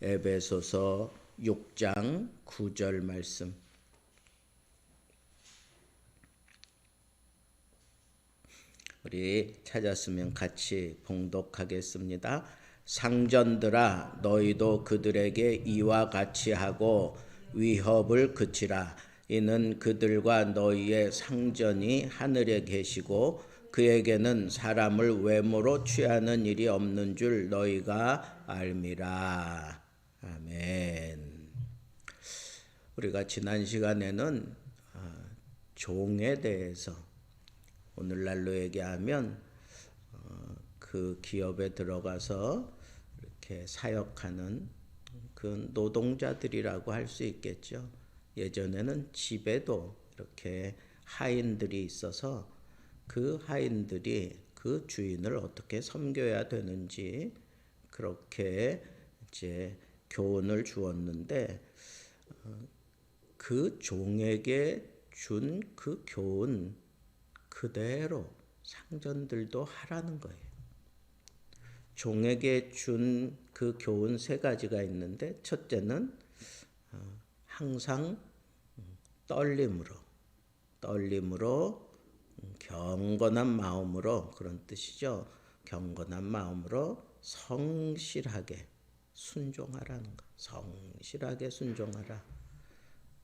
에베소서 6장 9절 말씀. 우리 찾았으면 같이 봉독하겠습니다. 상전들아 너희도 그들에게 이와 같이 하고 위협을 그치라. 이는 그들과 너희의 상전이 하늘에 계시고 그에게는 사람을 외모로 취하는 일이 없는 줄 너희가 알미라. 아멘. 우리가 지난 시간에는 종에 대해서, 오늘날로 얘기하면 그 기업에 들어가서 이렇게 사역하는 그 노동자들이라고 할 수 있겠죠. 예전에는 집에도 이렇게 하인들이 있어서 그 하인들이 그 주인을 어떻게 섬겨야 되는지 그렇게 이제 교훈을 주었는데, 그 종에게 준 그 교훈 그대로 상전들도 하라는 거예요. 종에게 준 그 교훈 세 가지가 있는데, 첫째는 항상 떨림으로 경건한 마음으로, 그런 뜻이죠. 경건한 마음으로 성실하게 순종하라는 거. 성실하게 순종하라.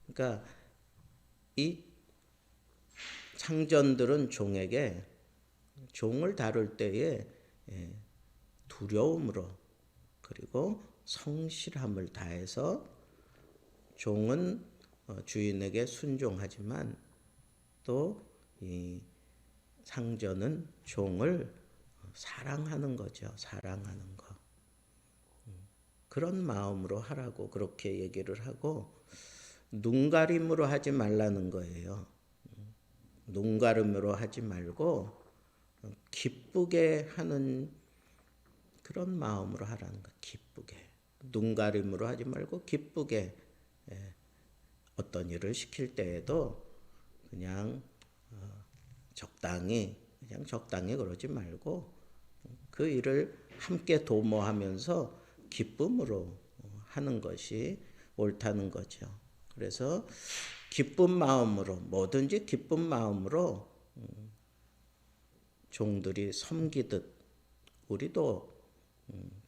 그러니까 이 상전들은 종을 다룰 때에 두려움으로 그리고 성실함을 다해서, 종은 주인에게 순종하지만 또 이 상전은 종을 사랑하는 거죠. 사랑하는 거. 그런 마음으로 하라고 그렇게 얘기를 하고, 눈가림으로 하지 말라는 거예요. 눈가림으로 하지 말고 기쁘게 하는 그런 마음으로 하라는 거. 기쁘게. 눈가림으로 하지 말고 기쁘게, 어떤 일을 시킬 때에도 그냥 적당히 그러지 말고 그 일을 함께 도모하면서 기쁨으로 하는 것이 옳다는 거죠. 그래서 기쁜 마음으로, 뭐든지 기쁜 마음으로 종들이 섬기듯 우리도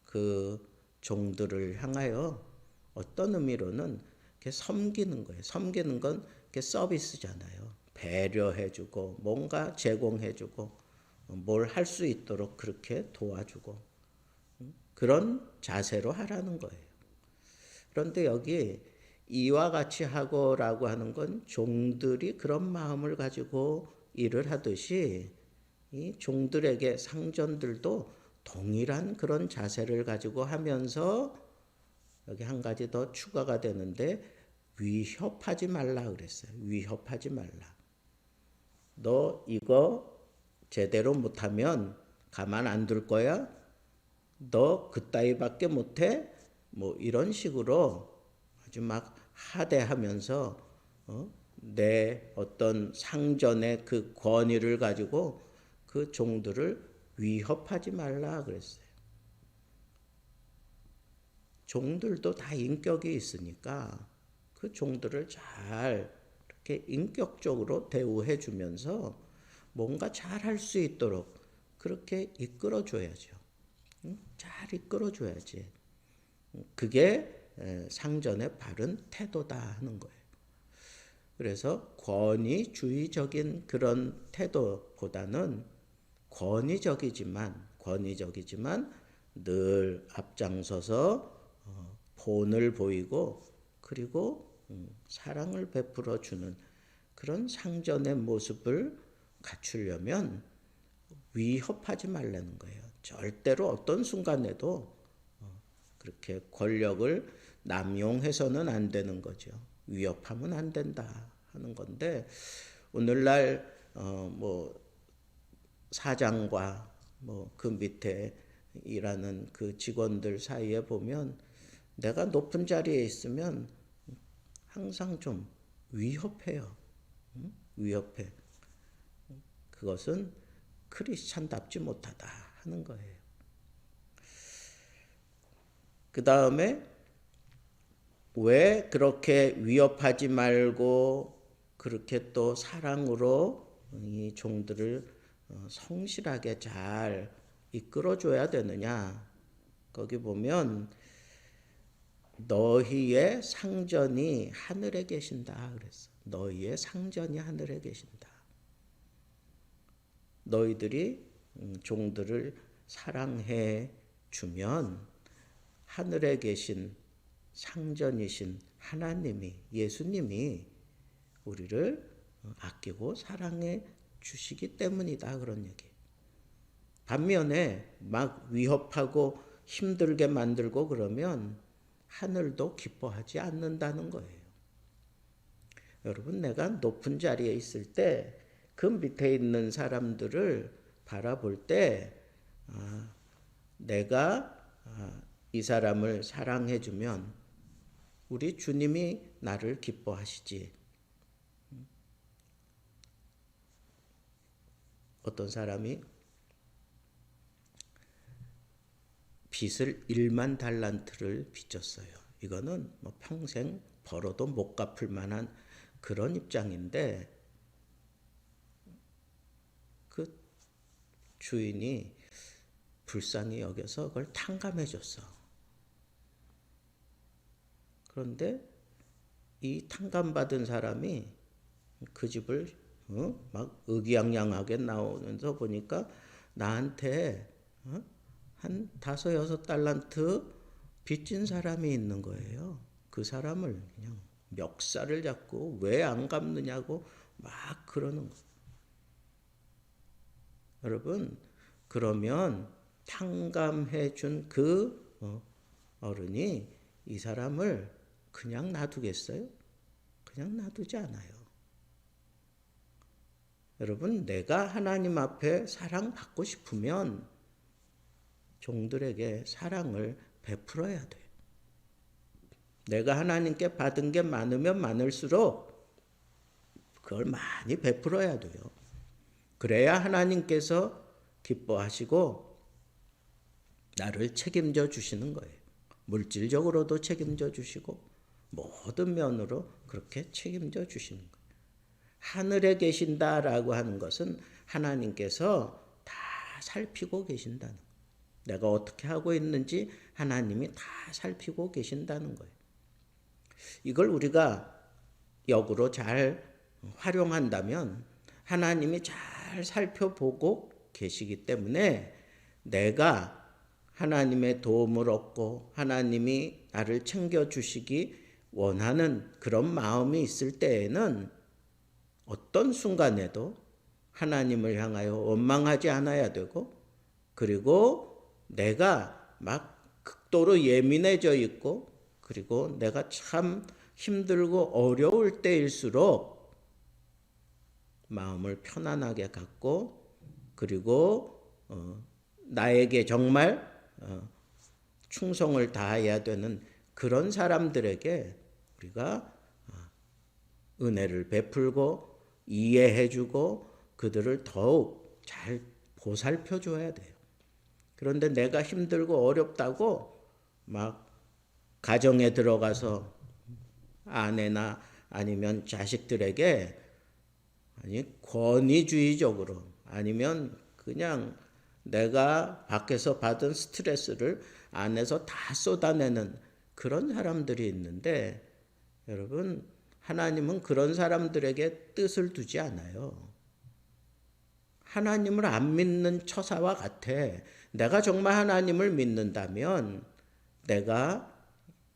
그 종들을 향하여 어떤 의미로는 이렇게 섬기는 거예요. 섬기는 건 이렇게 서비스잖아요. 배려해주고 뭔가 제공해주고 뭘 할 수 있도록 그렇게 도와주고, 그런 자세로 하라는 거예요. 그런데 여기 이와 같이 하고라고 하는 건 종들이 그런 마음을 가지고 일을 하듯이 이 종들에게 상전들도 동일한 그런 자세를 가지고 하면서, 여기 한 가지 더 추가가 되는데, 위협하지 말라 그랬어요. 위협하지 말라. 너 이거 제대로 못하면 가만 안 둘 거야? 너 그따위밖에 못해? 뭐 이런 식으로 아주 막 하대하면서 내 어떤 상전의 그 권위를 가지고 그 종들을 위협하지 말라 그랬어요. 종들도 다 인격이 있으니까 그 종들을 잘 이렇게 인격적으로 대우해 주면서 뭔가 잘 할 수 있도록 그렇게 이끌어 줘야죠. 잘 이끌어 줘야지. 그게 상전의 바른 태도다 하는 거예요. 그래서 권위주의적인 그런 태도보다는 권위적이지만 늘 앞장서서 본을 보이고 그리고 사랑을 베풀어 주는 그런 상전의 모습을 갖추려면 위협하지 말라는 거예요. 절대로 어떤 순간에도 그렇게 권력을 남용해서는 안 되는 거죠. 위협하면 안 된다 하는 건데, 오늘날 뭐 사장과 뭐 그 밑에 일하는 그 직원들 사이에 보면, 내가 높은 자리에 있으면 항상 좀 위협해요. 위협해. 그것은 크리스찬답지 못하다 하는 거예요. 그 다음에 왜 그렇게 위협하지 말고 그렇게 또 사랑으로 이 종들을 성실하게 잘 이끌어줘야 되느냐? 거기 보면 너희의 상전이 하늘에 계신다 그랬어. 너희의 상전이 하늘에 계신다. 너희들이 종들을 사랑해 주면 하늘에 계신 상전이신 하나님이, 예수님이 우리를 아끼고 사랑해 주시기 때문이다 그런 얘기. 반면에 막 위협하고 힘들게 만들고 그러면 하늘도 기뻐하지 않는다는 거예요. 여러분, 내가 높은 자리에 있을 때 그 밑에 있는 사람들을 바라볼 때 내가 이 사람을 사랑해주면 우리 주님이 나를 기뻐하시지. 어떤 사람이 빚을 1만 달란트를 빚졌어요. 이거는 뭐 평생 벌어도 못 갚을 만한 그런 입장인데 그 주인이 불쌍히 여겨서 그걸 탕감해 줬어. 그런데 이 탕감받은 사람이 그 집을 막 의기양양하게 나오면서 보니까 나한테 한 5-6달란트 빚진 사람이 있는 거예요. 그 사람을 그냥 멱살을 잡고 왜 안 갚느냐고 막 그러는 거예요. 여러분, 그러면 탕감해 준 그 어른이 이 사람을 그냥 놔두겠어요? 그냥 놔두지 않아요. 여러분, 내가 하나님 앞에 사랑받고 싶으면 종들에게 사랑을 베풀어야 돼요. 내가 하나님께 받은 게 많으면 많을수록 그걸 많이 베풀어야 돼요. 그래야 하나님께서 기뻐하시고 나를 책임져 주시는 거예요. 물질적으로도 책임져 주시고 모든 면으로 그렇게 책임져 주시는 거예요. 하늘에 계신다라고 하는 것은 하나님께서 다 살피고 계신다는 거예요. 내가 어떻게 하고 있는지 하나님이 다 살피고 계신다는 거예요. 이걸 우리가 역으로 잘 활용한다면 하나님이 잘 살펴보고 계시기 때문에 내가 하나님의 도움을 얻고 하나님이 나를 챙겨주시기 원하는 그런 마음이 있을 때에는 어떤 순간에도 하나님을 향하여 원망하지 않아야 되고, 그리고 내가 막 극도로 예민해져 있고, 그리고 내가 참 힘들고 어려울 때일수록 마음을 편안하게 갖고, 그리고 나에게 정말 충성을 다해야 되는 그런 사람들에게 우리가 은혜를 베풀고 이해해주고 그들을 더욱 잘 보살펴줘야 돼요. 그런데 내가 힘들고 어렵다고 막 가정에 들어가서 아내나 아니면 자식들에게 권위주의적으로 아니면 그냥 내가 밖에서 받은 스트레스를 안에서 다 쏟아내는 그런 사람들이 있는데, 여러분, 하나님은 그런 사람들에게 뜻을 두지 않아요. 하나님을 안 믿는 처사와 같아. 내가 정말 하나님을 믿는다면 내가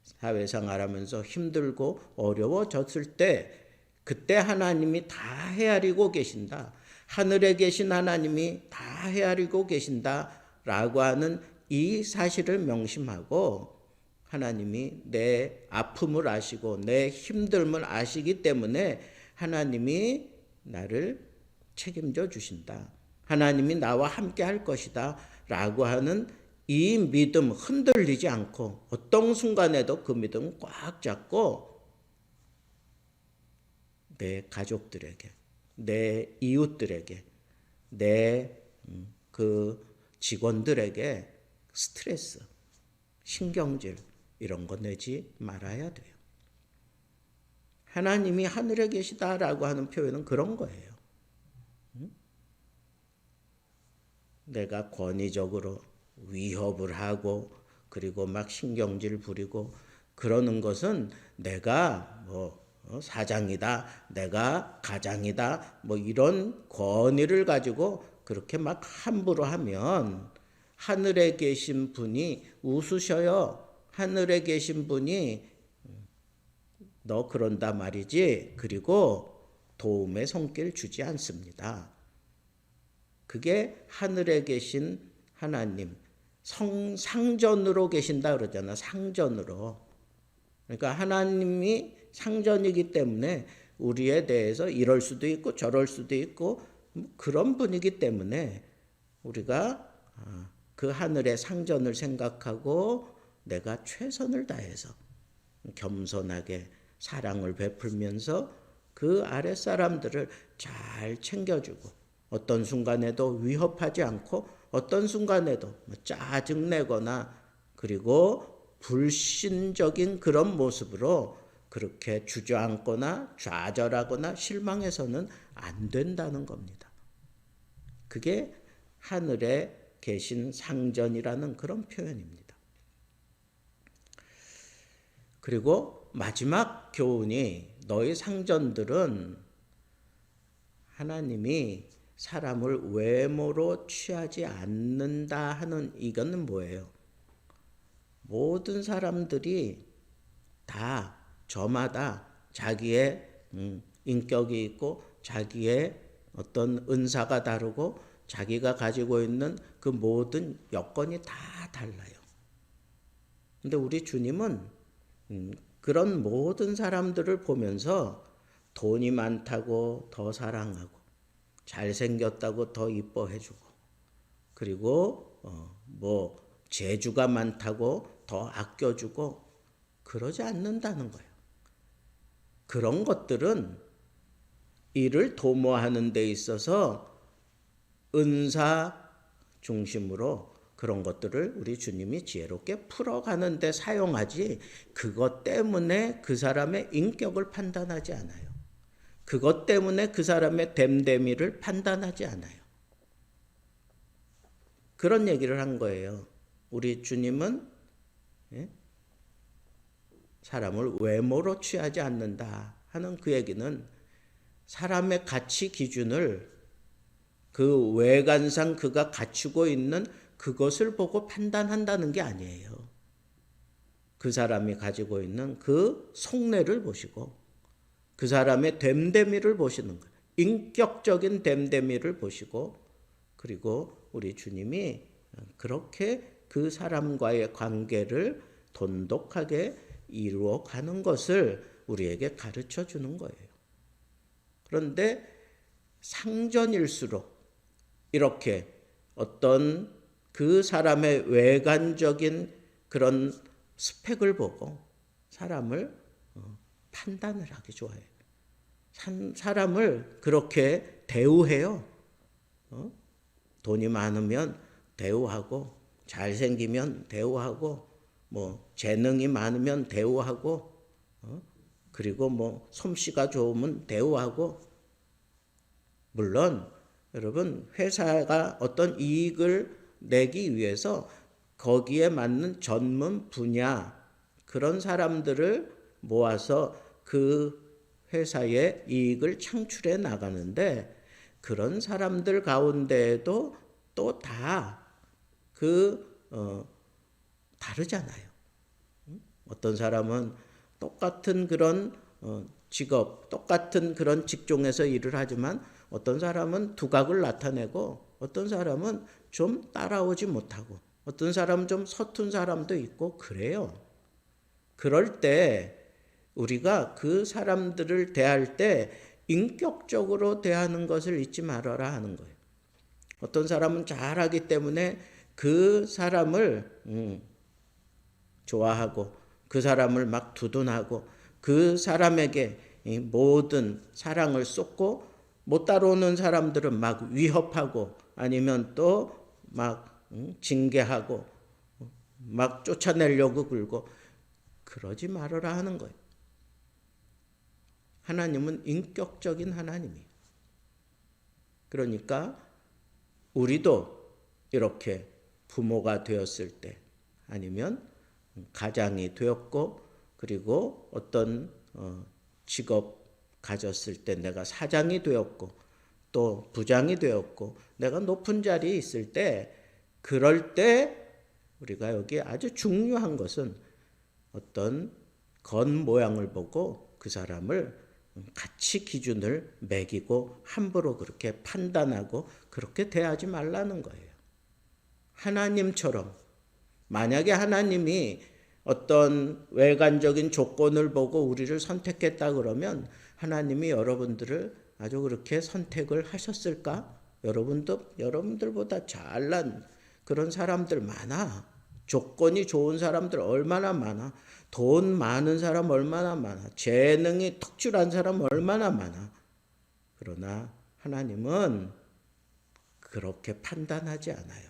사회생활하면서 힘들고 어려워졌을 때 그때 하나님이 다 헤아리고 계신다. 하늘에 계신 하나님이 다 헤아리고 계신다라고 하는 이 사실을 명심하고 하나님이 내 아픔을 아시고 내 힘듦을 아시기 때문에 하나님이 나를 책임져 주신다. 하나님이 나와 함께 할 것이다 라고 하는 이 믿음 흔들리지 않고 어떤 순간에도 그 믿음 꽉 잡고 내 가족들에게, 내 이웃들에게, 내 그 직원들에게 스트레스, 신경질 이런 거 내지 말아야 돼요. 하나님이 하늘에 계시다라고 하는 표현은 그런 거예요. 내가 권위적으로 위협을 하고 그리고 막 신경질 부리고 그러는 것은 내가 사장이다, 내가 가장이다, 이런 권위를 가지고 그렇게 막 함부로 하면 하늘에 계신 분이 웃으셔요. 하늘에 계신 분이 너 그런다 말이지. 그리고 도움의 손길 주지 않습니다. 그게 하늘에 계신 하나님, 상전으로 계신다 그러잖아. 상전으로. 그러니까 하나님이 상전이기 때문에 우리에 대해서 이럴 수도 있고 저럴 수도 있고 그런 분이기 때문에 우리가 그 하늘의 상전을 생각하고 내가 최선을 다해서 겸손하게 사랑을 베풀면서 그 아랫사람들을 잘 챙겨주고 어떤 순간에도 위협하지 않고 어떤 순간에도 짜증내거나 그리고 불신적인 그런 모습으로 그렇게 주저앉거나 좌절하거나 실망해서는 안 된다는 겁니다. 그게 하늘에 계신 상전이라는 그런 표현입니다. 그리고 마지막 교훈이 너희 상전들은 하나님이 사람을 외모로 취하지 않는다 하는 이거는 뭐예요? 모든 사람들이 다 저마다 자기의 인격이 있고 자기의 어떤 은사가 다르고 자기가 가지고 있는 그 모든 여건이 다 달라요. 근데 우리 주님은 그런 모든 사람들을 보면서 돈이 많다고 더 사랑하고 잘생겼다고 더 이뻐해주고 그리고 재주가 많다고 더 아껴주고 그러지 않는다는 거예요. 그런 것들은 이를 도모하는 데 있어서 은사 중심으로 그런 것들을 우리 주님이 지혜롭게 풀어가는 데 사용하지 그것 때문에 그 사람의 인격을 판단하지 않아요. 그것 때문에 그 사람의 됨됨이를 판단하지 않아요. 그런 얘기를 한 거예요. 우리 주님은 사람을 외모로 취하지 않는다 하는 그 얘기는 사람의 가치 기준을 그 외관상 그가 갖추고 있는 그것을 보고 판단한다는 게 아니에요. 그 사람이 가지고 있는 그 속내를 보시고 그 사람의 됨됨이를 보시는 거예요. 인격적인 됨됨이를 보시고 그리고 우리 주님이 그렇게 그 사람과의 관계를 돈독하게 이루어가는 것을 우리에게 가르쳐 주는 거예요. 그런데 상전일수록 이렇게 어떤 그 사람의 외관적인 그런 스펙을 보고 사람을 판단을 하기 좋아해요. 사람을 그렇게 대우해요. 돈이 많으면 대우하고 잘생기면 대우하고 재능이 많으면 대우하고 그리고 솜씨가 좋으면 대우하고 물론 여러분 회사가 어떤 이익을 내기 위해서 거기에 맞는 전문 분야 그런 사람들을 모아서 그 회사의 이익을 창출해 나가는데 그런 사람들 가운데에도 또 다 다르잖아요. 어떤 사람은 똑같은 그런 직업, 똑같은 그런 직종에서 일을 하지만 어떤 사람은 두각을 나타내고 어떤 사람은 좀 따라오지 못하고 어떤 사람은 좀 서툰 사람도 있고 그래요. 그럴 때 우리가 그 사람들을 대할 때 인격적으로 대하는 것을 잊지 말아라 하는 거예요. 어떤 사람은 잘하기 때문에 그 사람을 좋아하고 그 사람을 막 두둔하고 그 사람에게 모든 사랑을 쏟고 못 따라오는 사람들은 막 위협하고 아니면 또 막 징계하고 막 쫓아내려고 굴고 그러지 말아라 하는 거예요. 하나님은 인격적인 하나님이에요. 그러니까 우리도 이렇게 부모가 되었을 때 아니면 가장이 되었고 그리고 어떤 직업 가졌을 때 내가 사장이 되었고 또 부장이 되었고 내가 높은 자리에 있을 때 그럴 때 우리가 여기 아주 중요한 것은 어떤 겉모양을 보고 그 사람을 같이 기준을 매기고 함부로 그렇게 판단하고 그렇게 대하지 말라는 거예요. 하나님처럼 만약에 하나님이 어떤 외관적인 조건을 보고 우리를 선택했다 그러면 하나님이 여러분들을 아주 그렇게 선택을 하셨을까? 여러분들보다 잘난 그런 사람들 많아. 조건이 좋은 사람들 얼마나 많아. 돈 많은 사람 얼마나 많아. 재능이 특출한 사람 얼마나 많아. 그러나 하나님은 그렇게 판단하지 않아요.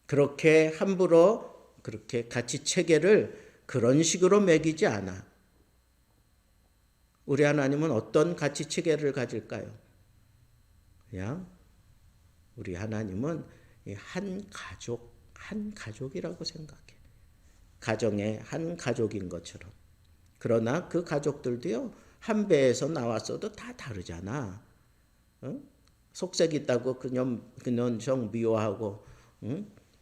그렇게 함부로 그렇게 가치 체계를 그런 식으로 매기지 않아. 우리 하나님은 어떤 가치 체계를 가질까요? 그냥 우리 하나님은 한 가족이라고 생각해. 가정의 한 가족인 것처럼. 그러나 그 가족들도요, 한 배에서 나왔어도 다 다르잖아. 속색 있다고 그년 정 미워하고,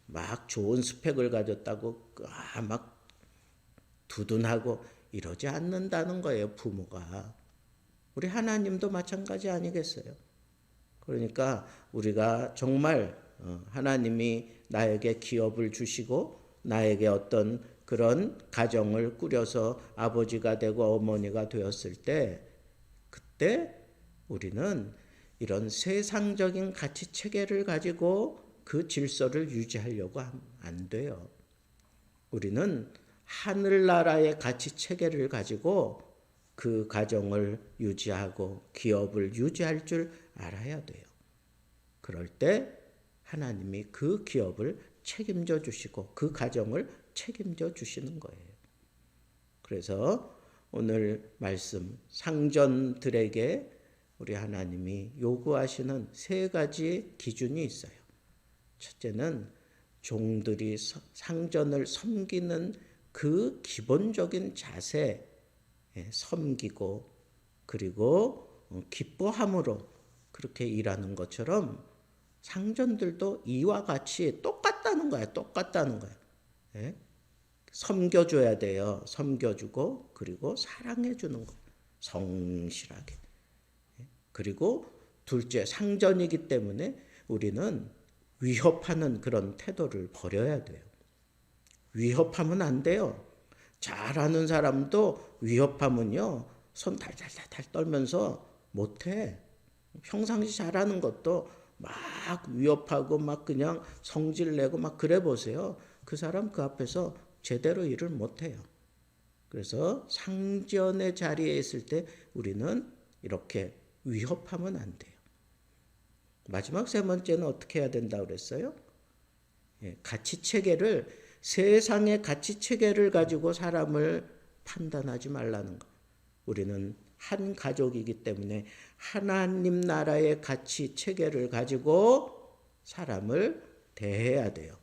막 좋은 스펙을 가졌다고 막 두둔하고 이러지 않는다는 거예요, 부모가. 우리 하나님도 마찬가지 아니겠어요? 그러니까 우리가 정말 하나님이 나에게 기업을 주시고 나에게 어떤 그런 가정을 꾸려서 아버지가 되고 어머니가 되었을 때 그때 우리는 이런 세상적인 가치 체계를 가지고 그 질서를 유지하려고 안 돼요. 우리는 하늘나라의 가치 체계를 가지고 그 가정을 유지하고 기업을 유지할 줄 알아야 돼요. 그럴 때 하나님이 그 기업을 책임져 주시고 그 가정을 책임져 주시는 거예요. 그래서 오늘 말씀 상전들에게 우리 하나님이 요구하시는 세 가지 기준이 있어요. 첫째는 종들이 상전을 섬기는 그 기본적인 자세, 섬기고 그리고 기뻐함으로 그렇게 일하는 것처럼 상전들도 이와 같이 똑같다는 거야. 똑같다는 거야. 예? 섬겨줘야 돼요. 섬겨주고 그리고 사랑해주는 거야. 성실하게. 그리고 둘째 상전이기 때문에 우리는 위협하는 그런 태도를 버려야 돼요. 위협하면 안 돼요. 잘하는 사람도 위협하면요. 손 달달달달 떨면서 못해. 평상시 잘하는 것도 막 위협하고 막 그냥 성질내고 막 그래 보세요. 그 사람 그 앞에서 제대로 일을 못해요. 그래서 상전의 자리에 있을 때 우리는 이렇게 위협하면 안 돼요. 마지막 세 번째는 어떻게 해야 된다고 그랬어요? 가치 체계를 세상의 가치 체계를 가지고 사람을 판단하지 말라는 거. 우리는 한 가족이기 때문에 하나님 나라의 가치 체계를 가지고 사람을 대해야 돼요.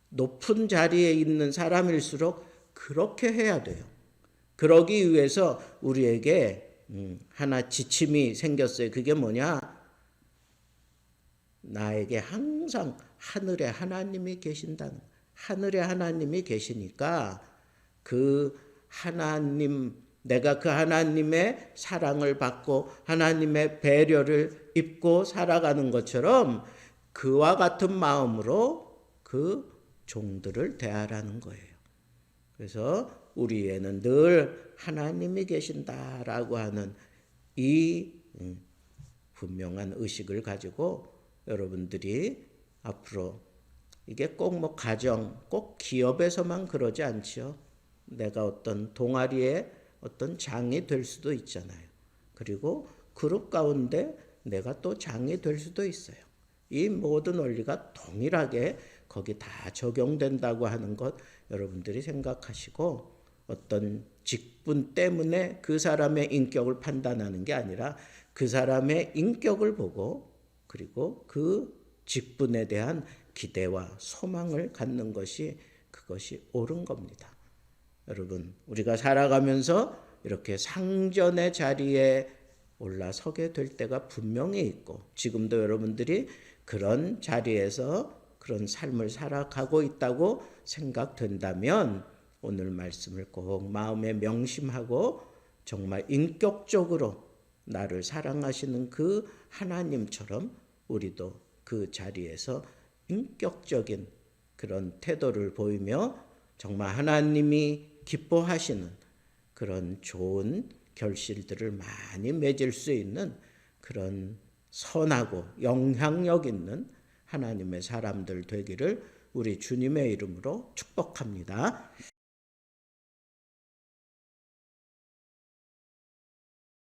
높은 자리에 있는 사람일수록 그렇게 해야 돼요. 그러기 위해서 우리에게 하나 지침이 생겼어요. 그게 뭐냐? 나에게 항상 하늘에 하나님이 계신다는, 하늘에 하나님이 계시니까 그 하나님, 내가 그 하나님의 사랑을 받고 하나님의 배려를 입고 살아가는 것처럼 그와 같은 마음으로 그 종들을 대하라는 거예요. 그래서 우리에는 늘 하나님이 계신다라고 하는 이 분명한 의식을 가지고 여러분들이 앞으로 이게 꼭 뭐 가정, 꼭 기업에서만 그러지 않지요. 내가 어떤 동아리에 어떤 장이 될 수도 있잖아요. 그리고 그룹 가운데 내가 또 장이 될 수도 있어요. 이 모든 원리가 동일하게 거기 다 적용된다고 하는 것 여러분들이 생각하시고 어떤 직분 때문에 그 사람의 인격을 판단하는 게 아니라 그 사람의 인격을 보고 그리고 그 직분에 대한 기대와 소망을 갖는 것이 그것이 옳은 겁니다. 여러분, 우리가 살아가면서 이렇게 상전의 자리에 올라서게 될 때가 분명히 있고 지금도 여러분들이 그런 자리에서 그런 삶을 살아가고 있다고 생각된다면 오늘 말씀을 꼭 마음에 명심하고 정말 인격적으로 나를 사랑하시는 그 하나님처럼 우리도 그 자리에서 인격적인 그런 태도를 보이며 정말 하나님이 기뻐하시는 그런 좋은 결실들을 많이 맺을 수 있는 그런 선하고 영향력 있는 하나님의 사람들 되기를 우리 주님의 이름으로 축복합니다.